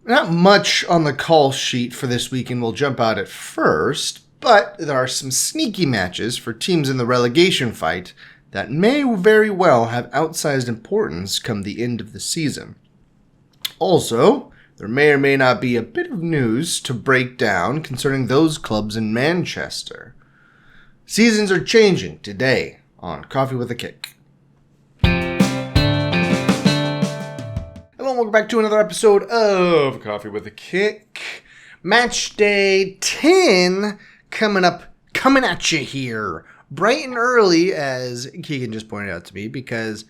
Not much on the call sheet for this weekend will jump out at first, but there are some sneaky matches for teams in the relegation fight that may very well have outsized importance come the end of the season. Also, there may or may not be a bit of news to break down concerning those clubs in Manchester. Seasons are changing today on Coffee with a Kick. Hello and welcome back to another episode of Coffee with a Kick. Matchday 10 coming at you here. Bright and early, as Keegan just pointed out to me, because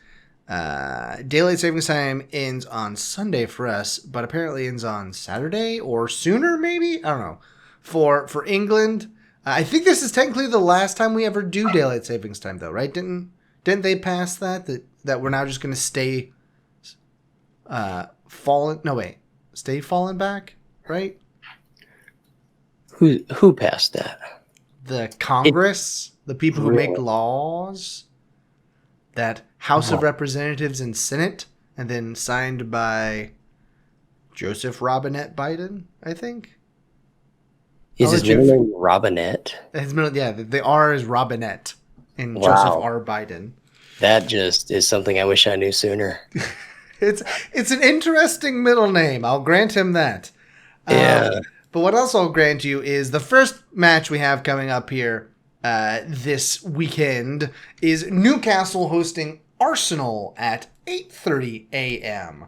daylight savings time ends on Sunday for us, but apparently ends on Saturday or sooner, maybe? I don't know. For England, I think this is technically the last time we ever do daylight savings time, though, right? Didn't they pass that we're now just going to stay stay falling back, right? Who passed that? The Congress, the people who make laws, that House of Representatives and Senate, and then signed by Joseph Robinette Biden, I think. Is his middle name Robinette? His middle, yeah, the R is Robinette in Wow. Joseph R. Biden. That just is something I wish I knew sooner. It's an interesting middle name. I'll grant him that. Yeah. But what else I'll grant you is the first match we have coming up here this weekend is Newcastle hosting Arsenal at 8:30 a.m.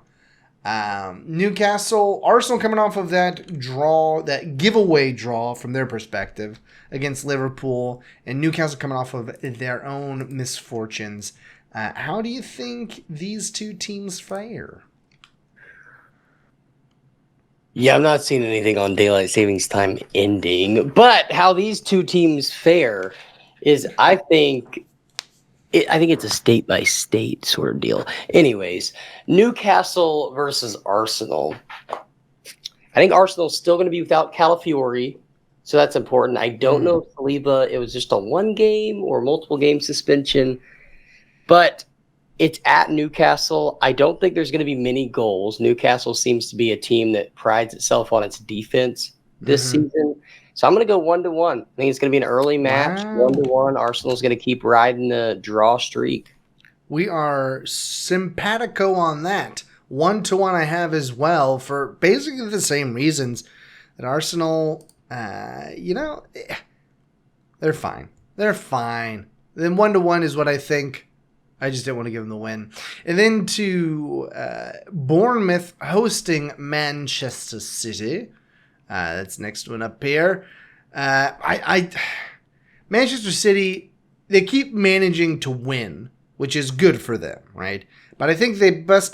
Arsenal coming off of that giveaway draw from their perspective against Liverpool, and Newcastle coming off of their own misfortunes. How do you think these two teams fare? Yeah, I'm not seeing anything on daylight savings time ending, but how these two teams fare is, I think it's a state by state sort of deal. Anyways, Newcastle versus Arsenal. I think Arsenal's still going to be without Calafiori, so that's important. I don't know if Saliba, it was just a one game or multiple game suspension, but it's at Newcastle. I don't think there's going to be many goals. Newcastle seems to be a team that prides itself on its defense this season. So I'm going to go 1-1. I think it's going to be an early match. Wow. 1-1. Arsenal's going to keep riding the draw streak. We are simpatico on that. 1-1 I have as well for basically the same reasons that Arsenal, they're fine. They're fine. Then 1-1 is what I think. I just didn't want to give them the win. And then to Bournemouth hosting Manchester City. That's next one up here. Manchester City, they keep managing to win, which is good for them, right? But I think they bust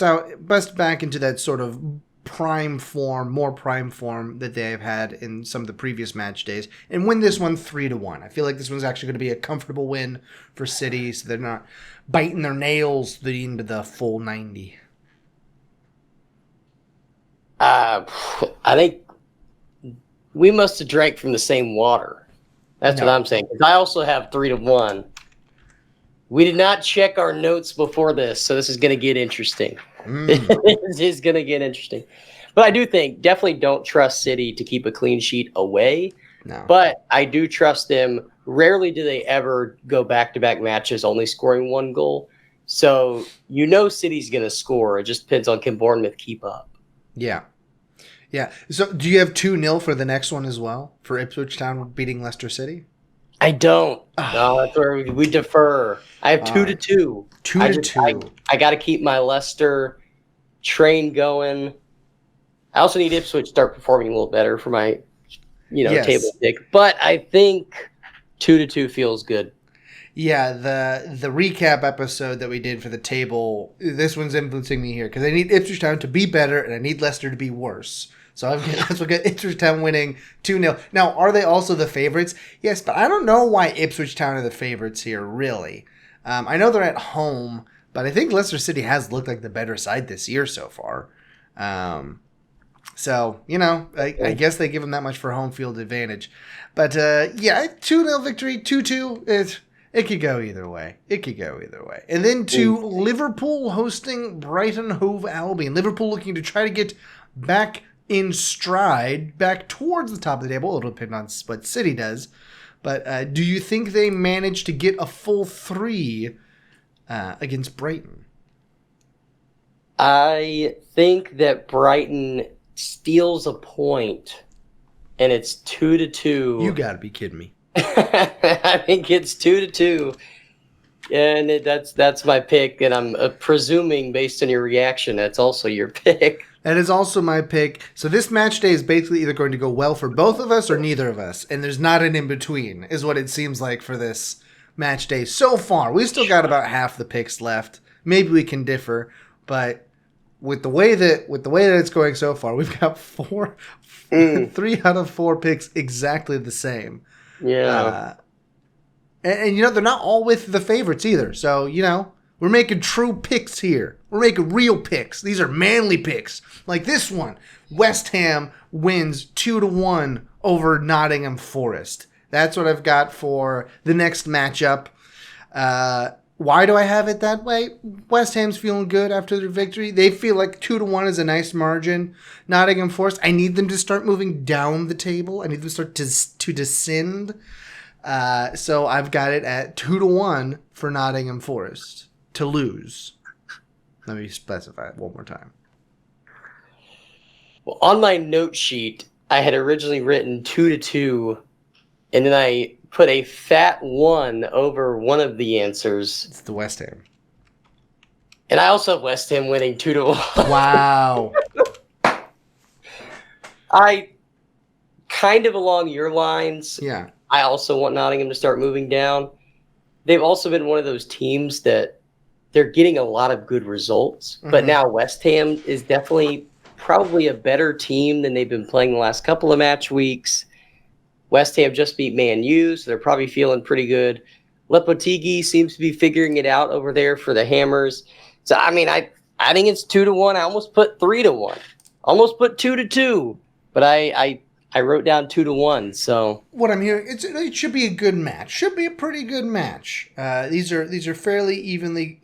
back into that sort of more prime form that they have had in some of the previous match days and win this one 3-1. I feel like this one's actually going to be a comfortable win for City, so they're not biting their nails into the full 90. I think we must have drank from the same water. That's what I'm saying. Because I also have 3-1. We did not check our notes before this, so this is going to get interesting. This is going to get interesting. But I do think, definitely don't trust City to keep a clean sheet away. No. But I do trust them. Rarely do they ever go back-to-back matches only scoring one goal. So City's going to score. It just depends on can Bournemouth keep up. Yeah. Yeah. So do you have 2-0 for the next one as well? For Ipswich Town beating Leicester City? I don't. No, that's where we defer. I have 2-2. 2-2. I got to keep my Leicester train going. I also need Ipswich to start performing a little better for my, table pick. But I think 2-2 feels good. Yeah, the recap episode that we did for the table, this one's influencing me here because I need Ipswich Town to be better and I need Leicester to be worse. So that's what got Ipswich Town winning 2-0. Now, are they also the favorites? Yes, but I don't know why Ipswich Town are the favorites here, really. I know they're at home, but I think Leicester City has looked like the better side this year so far. So, I guess they give them that much for home field advantage. But, 2-0 victory, 2-2, it could go either way. And then to Liverpool hosting Brighton Hove Albion. Liverpool looking to try to get back in stride back towards the top of the table. It'll depend on what City does. But do you think they manage to get a full 3 against Brighton? I think that Brighton steals a point, and it's 2-2. You got to be kidding me. I think it's 2-2, and that's my pick. And I'm presuming, based on your reaction, that's also your pick. That is also my pick. So this match day is basically either going to go well for both of us or neither of us, and there's not an in between, is what it seems like for this match day so far. We've still got about half the picks left. Maybe we can differ, but with the way that it's going so far, we've got 3 out of 4 picks exactly the same. Yeah. And they're not all with the favorites either. So, we're making true picks here. We're making real picks. These are manly picks. Like this one. West Ham wins 2-1 over Nottingham Forest. That's what I've got for the next matchup. Why do I have it that way? West Ham's feeling good after their victory. They feel like 2-1 is a nice margin. Nottingham Forest, I need them to start moving down the table. I need them to start to descend. So I've got it at 2-1 for Nottingham Forest to lose. Let me specify it one more time. Well, on my note sheet, I had originally written 2-2, and then I put a fat 1 over one of the answers. It's the West Ham. And I also have West Ham winning 2-1. Wow. I kind of along your lines. Yeah. I also want Nottingham to start moving down. They've also been one of those teams that they're getting a lot of good results. But now West Ham is definitely probably a better team than they've been playing the last couple of match weeks. West Ham just beat Man U, so they're probably feeling pretty good. Lopetegui seems to be figuring it out over there for the Hammers. So, I mean, I think it's 2-1. I almost put 3-1. Almost put 2-2. But I wrote down 2-1. So what I'm hearing, it should be a good match. Should be a pretty good match. These are fairly evenly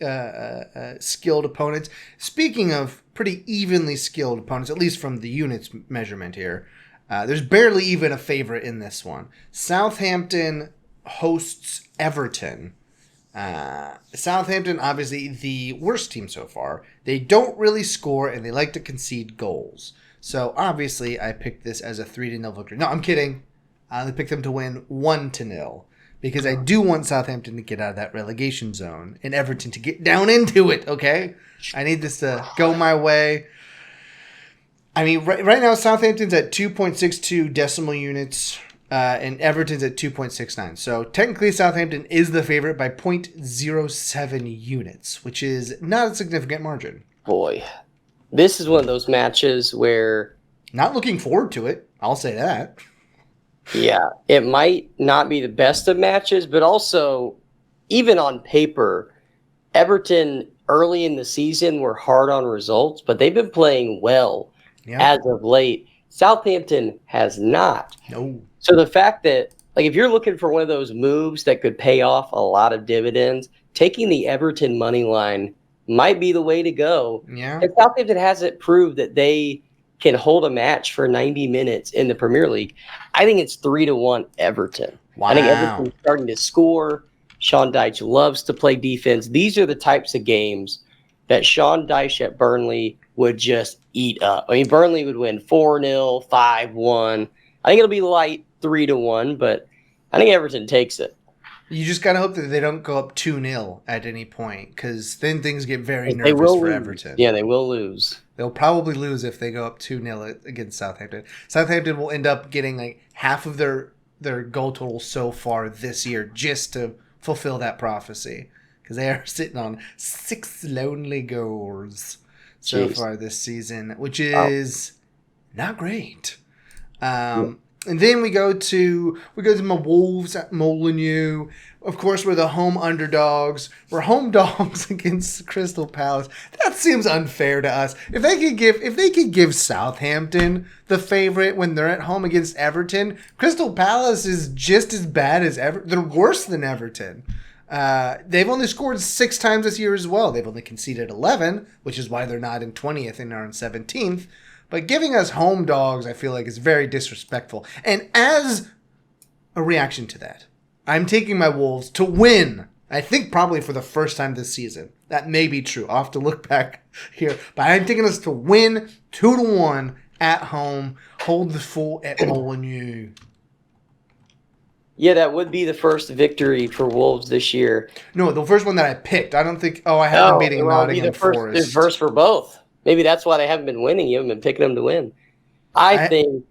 skilled opponents. Speaking of pretty evenly skilled opponents, at least from the units measurement here, there's barely even a favorite in this one. Southampton hosts Everton. Southampton, obviously the worst team so far. They don't really score, and they like to concede goals. So, obviously, I picked this as a 3-0 victory. No, I'm kidding. I only picked them to win 1-0. Because I do want Southampton to get out of that relegation zone. And Everton to get down into it, okay? I need this to go my way. I mean, right now, Southampton's at 2.62 decimal units. And Everton's at 2.69. So, technically, Southampton is the favorite by 0.07 units. Which is not a significant margin. Boy. This is one of those matches where... Not looking forward to it. I'll say that. Yeah, it might not be the best of matches, but also, even on paper, Everton early in the season were hard on results, but they've been playing well as of late. Southampton has not. No. So the fact that, like, if you're looking for one of those moves that could pay off a lot of dividends, taking the Everton money line might be the way to go. Yeah. And Southampton hasn't proved that they can hold a match for 90 minutes in the Premier League. I think it's 3-1 Everton. Wow. I think Everton's starting to score. Sean Dyche loves to play defense. These are the types of games that Sean Dyche at Burnley would just eat up. I mean, Burnley would win 4-0, 5-1. I think it'll be light 3-1, but I think Everton takes it. You just got to hope that they don't go up 2-0 at any point, because then things get very nervous for Everton. Yeah, they will lose. They'll probably lose if they go up 2-0 against Southampton. Southampton will end up getting like half of their goal total so far this year just to fulfill that prophecy, because they are sitting on 6 lonely goals so far this season, which is not great. And then we go to my Wolves at Molineux. Of course, we're the home underdogs. We're home dogs against Crystal Palace. That seems unfair to us. If they could give Southampton the favorite when they're at home against Everton, Crystal Palace is just as bad as Everton. They're worse than Everton. They've only scored 6 times this year as well. They've only conceded 11, which is why they're not in 20th and are in 17th. But giving us home dogs, I feel like, is very disrespectful. And as a reaction to that, I'm taking my Wolves to win. I think probably for the first time this season. That may be true. I'll have to look back here. But I'm taking us to win 2-1 at home. Hold the fort at Molineux. Yeah, that would be the first victory for Wolves this year. No, the first one that I picked. I don't think... Oh, I have them beating Nottingham Forest. The first for both. Maybe that's why they haven't been winning. You haven't been picking them to win. I think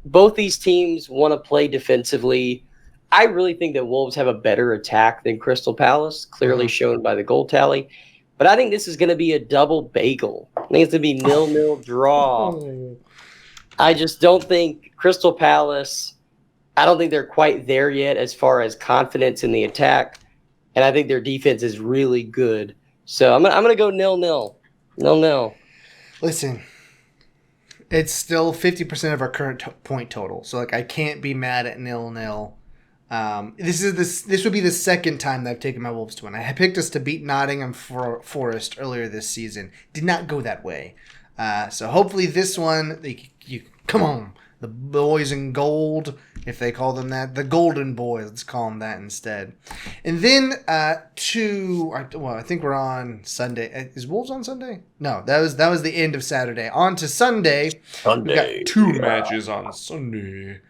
both these teams want to play defensively. I really think that Wolves have a better attack than Crystal Palace, clearly shown by the goal tally. But I think this is going to be a double bagel. I think it's going to be 0-0 draw. I just don't think Crystal Palace, I don't think they're quite there yet as far as confidence in the attack. And I think their defense is really good. So I'm going to go 0-0. 0-0. Listen, it's still 50% of our current point total. So, I can't be mad at 0-0. This would be the second time that I've taken my Wolves to win. I picked us to beat Nottingham Forest earlier this season. Did not go that way. So hopefully this one, come on, the boys in gold, if they call them that, the golden boys. Let's call them that instead. And then I think we're on Sunday. Is Wolves on Sunday? No, that was the end of Saturday. On to Sunday. We've got two matches on Sunday.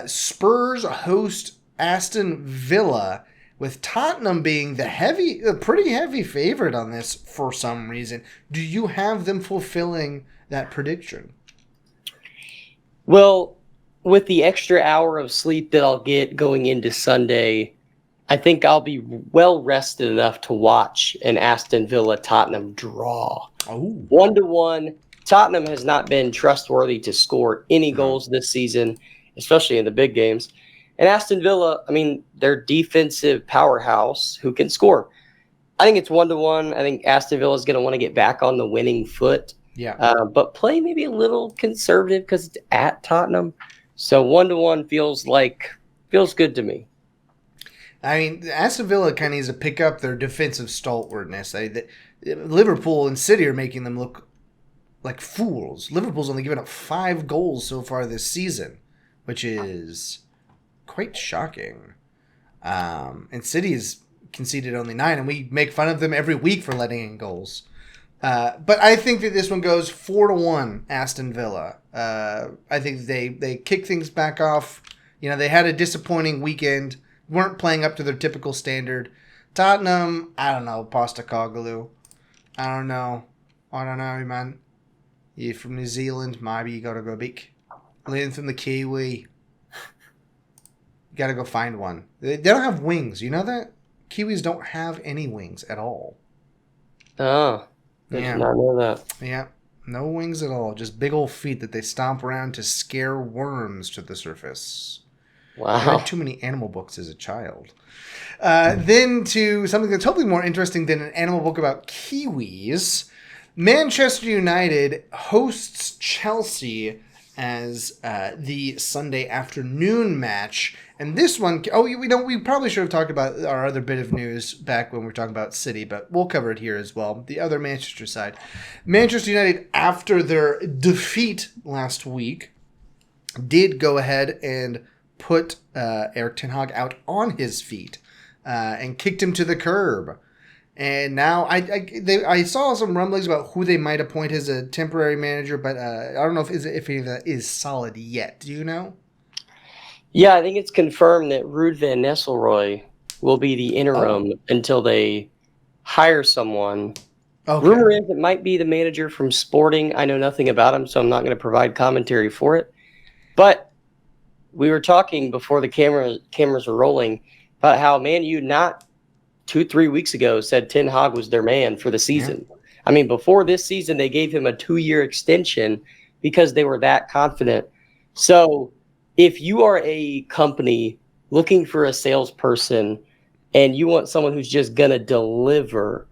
Spurs host Aston Villa, with Tottenham being the pretty heavy favorite on this for some reason. Do you have them fulfilling that prediction? Well, with the extra hour of sleep that I'll get going into Sunday, I think I'll be well rested enough to watch an Aston Villa Tottenham draw. 1-1. Tottenham has not been trustworthy to score any goals this season, especially in the big games. And Aston Villa, they're defensive powerhouse who can score. I think it's 1-1. I think Aston Villa is going to want to get back on the winning foot. Yeah. But play maybe a little conservative because it's at Tottenham. So 1-1 feels good to me. Aston Villa kind of needs to pick up their defensive stalwartness. Liverpool and City are making them look like fools. Liverpool's only given up 5 goals so far this season, which is quite shocking. And City has conceded only 9, and we make fun of them every week for letting in goals. But I think that this one goes 4-1 Aston Villa. I think they kick things back off. They had a disappointing weekend, weren't playing up to their typical standard. Tottenham, I don't know, Postecoglou. I don't know, man. You're from New Zealand, maybe you gotta go big. Learn from the Kiwi. You gotta go find one. They don't have wings, you know that? Kiwis don't have any wings at all. Oh, I did not know that. Yeah, no wings at all. Just big old feet that they stomp around to scare worms to the surface. Wow. I read too many animal books as a child. Then to something that's hopefully more interesting than an animal book about Kiwis. Manchester United hosts Chelsea as the Sunday afternoon match. And this one, we probably should have talked about our other bit of news back when we were talking about City, but we'll cover it here as well. The other Manchester side. Manchester United, after their defeat last week, did go ahead and put Erik ten Hag out on his feet and kicked him to the curb. And now I saw some rumblings about who they might appoint as a temporary manager, but I don't know if any of that is solid yet. Do you know? Yeah, I think it's confirmed that Ruud van Nistelrooy will be the interim until they hire someone. Okay. Rumor is it might be the manager from Sporting. I know nothing about him, so I'm not going to provide commentary for it. But we were talking before the cameras were rolling about how Man U not 2-3 weeks ago said Ten Hag was their man for the season. Yeah. Before this season, they gave him a 2-year extension because they were that confident. So if you are a company looking for a salesperson and you want someone who's just going to deliver,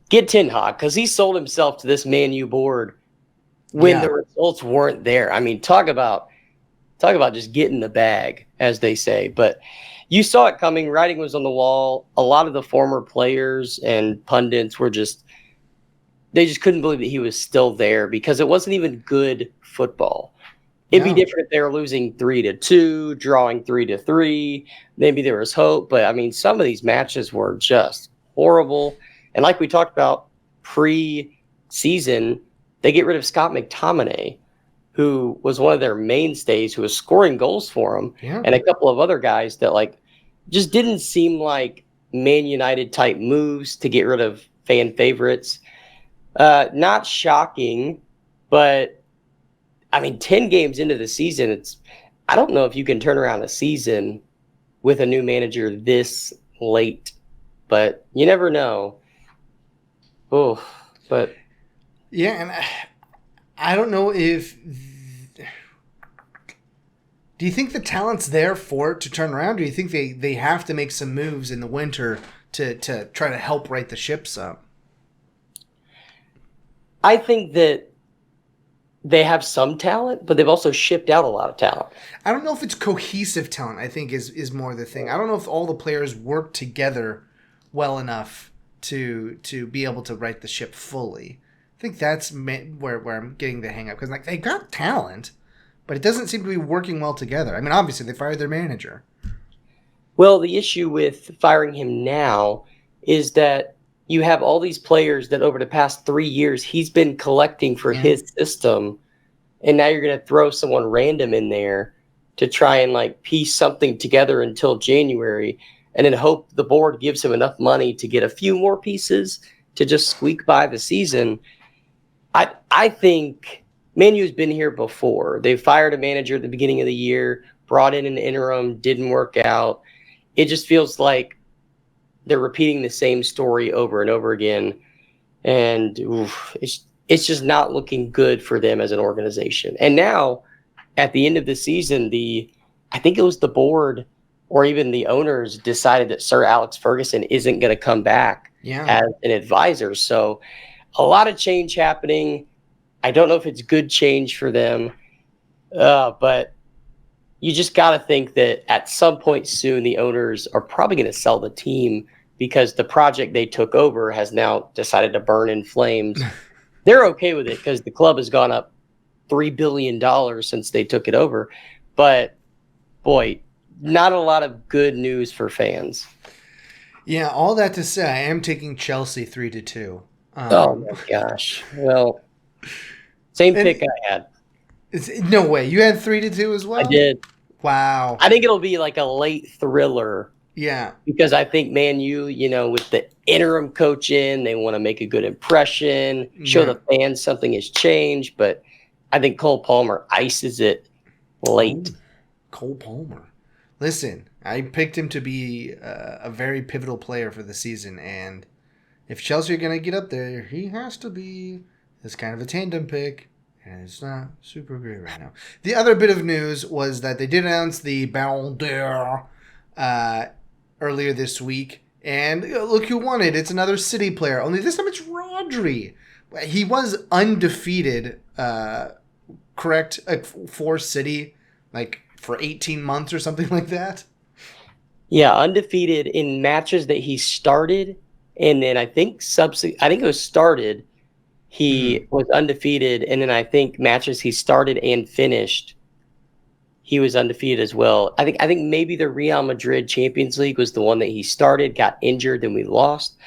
get Ten Hag, because he sold himself to this Man U board when the results weren't there. Talk about just getting the bag, as they say. But you saw it coming. Writing was on the wall. A lot of the former players and pundits were just they just couldn't believe that he was still there because it wasn't even good football. It'd be different if they were losing 3-2, drawing 3-3. Maybe there was hope, but I mean, some of these matches were just horrible. And like we talked about pre-season, they get rid of Scott McTominay, who was one of their mainstays, who was scoring goals for them, and a couple of other guys that like just didn't seem like Man United type moves to get rid of fan favorites. Not shocking, but I mean, 10 games into the season, I don't know if you can turn around a season with a new manager this late, but you never know. Oh, but yeah, and I don't know if. Do you think the talent's there for it to turn around? Do you think they have to make some moves in the winter to try to help right the ships up? I think that they have some talent, but they've also shipped out a lot of talent. I don't know if it's cohesive talent, I think, is more the thing. I don't know if all the players work together well enough to be able to right the ship fully. I think that's where I'm getting the hang up. Because like, they got talent, but it doesn't seem to be working well together. I mean, obviously, they fired their manager. Well, the issue with firing him now is that you have all these players that over the past 3 years he's been collecting for his system, and now you're going to throw someone random in there to try and like piece something together until January, and then hope the board gives him enough money to get a few more pieces to just squeak by the season. I think Man U's been here before. They fired a manager at the beginning of the year, brought in an interim, didn't work out. It just feels like they're repeating the same story over and over again. And it's just not looking good for them as an organization. And now, at the end of the season, I think it was the board or even the owners decided that Sir Alex Ferguson isn't going to come back as an advisor. So a lot of change happening. I don't know if it's good change for them, but you just got to think that at some point soon, the owners are probably going to sell the team because the project they took over has now decided to burn in flames. They're okay with it because the club has gone up $3 billion since they took it over. But, boy, not a lot of good news for fans. Yeah, all that to say, I am taking Chelsea 3-2. Oh, my gosh. Well, same pick I had. No way. You had 3-2 as well? I did. Wow. I think it'll be like a late thriller. Yeah. Because I think Man U, with the interim coach in, they want to make a good impression, show the fans something has changed. But I think Cole Palmer ices it late. Ooh, Cole Palmer. Listen, I picked him to be a very pivotal player for the season. And if Chelsea are going to get up there, he has to be this kind of a tandem pick. And it's not super great right now. The other bit of news was that they did announce the ballondor earlier this week. And look who won it. It's another City player. Only this time it's Rodri. He was undefeated, correct, for City, like for 18 months or something like that. Yeah, undefeated in matches that he started. And then I think it was started. He was undefeated, and then I think matches he started and finished, he was undefeated as well. I think maybe the Real Madrid Champions League was the one that he started, got injured, then we lost.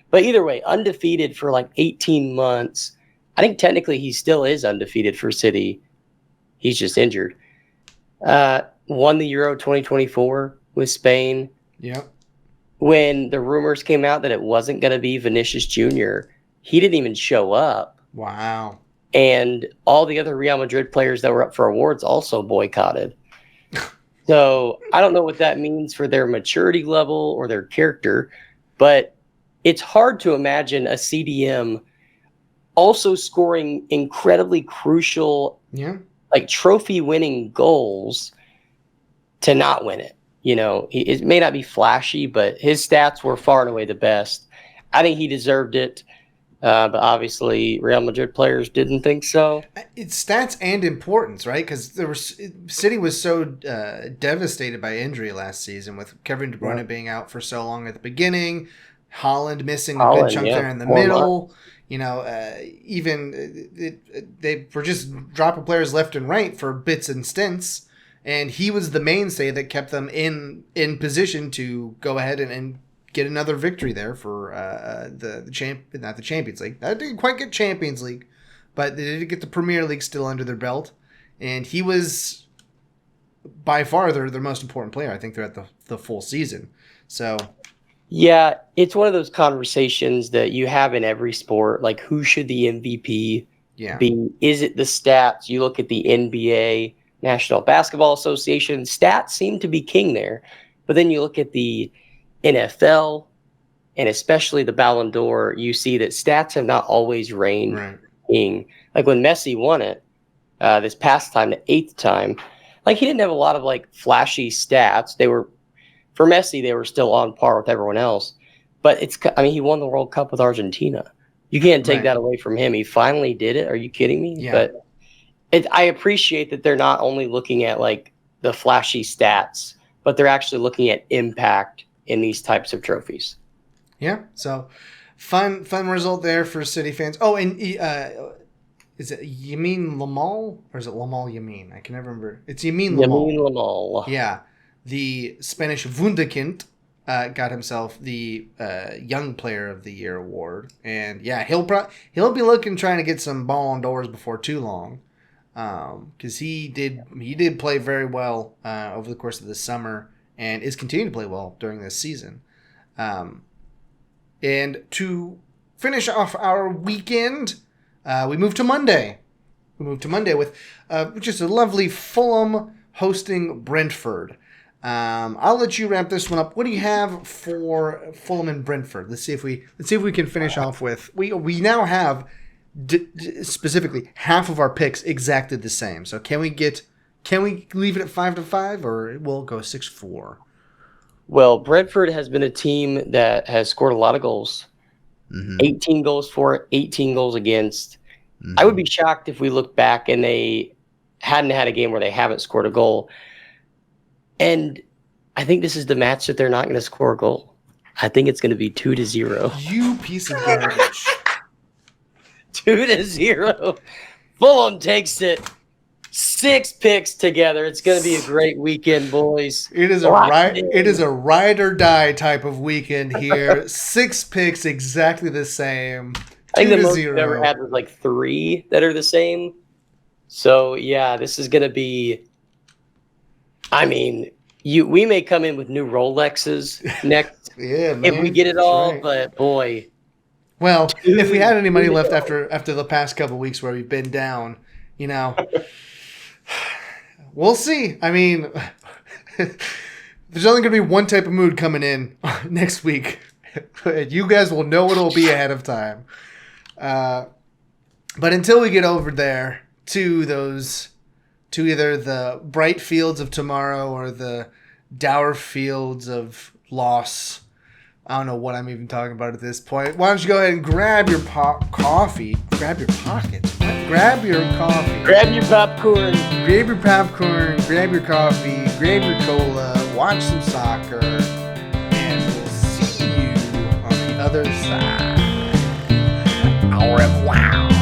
But either way, undefeated for like 18 months. I think technically he still is undefeated for City. He's just injured. Won the Euro 2024 with Spain. Yep. When the rumors came out that it wasn't going to be Vinicius Jr., he didn't even show up. Wow. And all the other Real Madrid players that were up for awards also boycotted. So I don't know what that means for their maturity level or their character, but it's hard to imagine a CDM also scoring incredibly crucial, like trophy-winning goals to not win it. It may not be flashy, but his stats were far and away the best. I think he deserved it. But obviously, Real Madrid players didn't think so. It's stats and importance, right? Because City was so devastated by injury last season, with Kevin De Bruyne being out for so long at the beginning, Haaland missing a good chunk there in the middle. They were just dropping players left and right for bits and stints, and he was the mainstay that kept them in position to go ahead and get another victory there for not the Champions League. They didn't quite get Champions League, but they did get the Premier League still under their belt, and he was by far their most important player, I think, throughout the full season. So, yeah, it's one of those conversations that you have in every sport. Like, who should the MVP be? Is it the stats? You look at the NBA, National Basketball Association, stats seem to be king there. But then you look at the NFL and especially the ballondor, you see that stats have not always reigned king. Like when Messi won it this past time, the 8th time, like he didn't have a lot of like flashy stats. For Messi, they were still on par with everyone else. But he won the World Cup with Argentina. You can't take that away from him. He finally did it. Are you kidding me? Yeah. But I appreciate that they're not only looking at like the flashy stats, but they're actually looking at impact in these types of trophies. Yeah. So fun result there for City fans. Oh, and is it Yamin Lamal or is it Lamal Yamin? I can never remember. It's Yamin Lamal. Yamin Lamal. Yeah. The Spanish Wunderkind got himself the Young Player of the Year award, and yeah, he'll be trying to get some Ballon d'Ors before too long, because he did play very well over the course of the summer and is continuing to play well during this season. And to finish off our weekend, we move to Monday. We move to Monday with just a lovely Fulham hosting Brentford. I'll let you wrap this one up. What do you have for Fulham and Brentford? Let's see if we can finish off with. We now have specifically half of our picks exactly the same. So can we leave it at 5-5, or we'll go 6-4? Well, Brentford has been a team that has scored a lot of goals. 18 goals for, 18 goals against. I would be shocked if we look back and they hadn't had a game where they haven't scored a goal. And I think this is the match that they're not going to score a goal. I think it's going to be 2-0. You piece of garbage. 2-0. Fulham takes it. 6 picks together. It's going to be a great weekend, boys. It is a ride or die type of weekend here. 6 picks, exactly the same. I think the most we've ever had was like 3 that are the same. So yeah, this is going to be. I mean, we may come in with new Rolexes next if we get it all, right. But boy. Well, if we had any money left after the past couple of weeks where we've been down, we'll see. I mean, there's only going to be one type of mood coming in next week. You guys will know what it'll be ahead of time. But until we get over there to either the bright fields of tomorrow or the dour fields of loss. I don't know what I'm even talking about at this point. Why don't you go ahead and grab your coffee, grab your pockets, grab your coffee, grab your popcorn, grab your coffee, grab your cola, watch some soccer, and we'll see you on the other side. Au revoir.